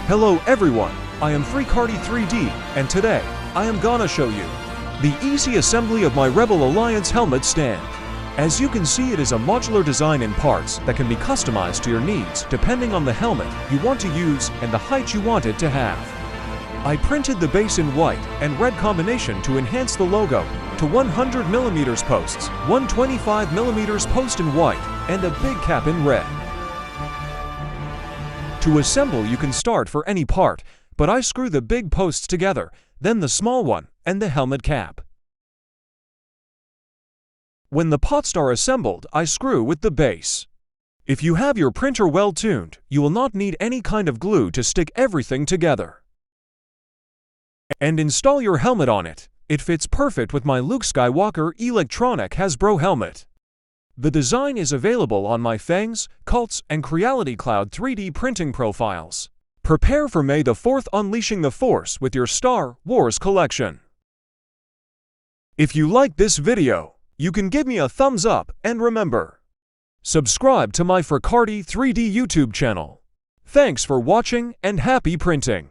Hello everyone, I am Freakarty 3D, and today, I am gonna show you the easy assembly of my Rebel Alliance helmet stand. As you can see, it is a modular design in parts that can be customized to your needs depending on the helmet you want to use and the height you want it to have. I printed the base in white and red combination to enhance the logo to 100mm posts, 125mm post in white, and a big cap in red. To assemble, you can start for any part, but I screw the big posts together, then the small one, and the helmet cap. When the pots are assembled, I screw with the base. If you have your printer well tuned, you will not need any kind of glue to stick everything together. And install your helmet on it. It fits perfect with my Luke Skywalker Electronic Helmet. The design is available on my Fangs, Cults, and Creality Cloud 3D printing profiles. Prepare for May the 4th, unleashing the Force with your Star Wars collection. If you like this video, you can give me a thumbs up and remember, subscribe to my Freakarty 3D YouTube channel. Thanks for watching and happy printing!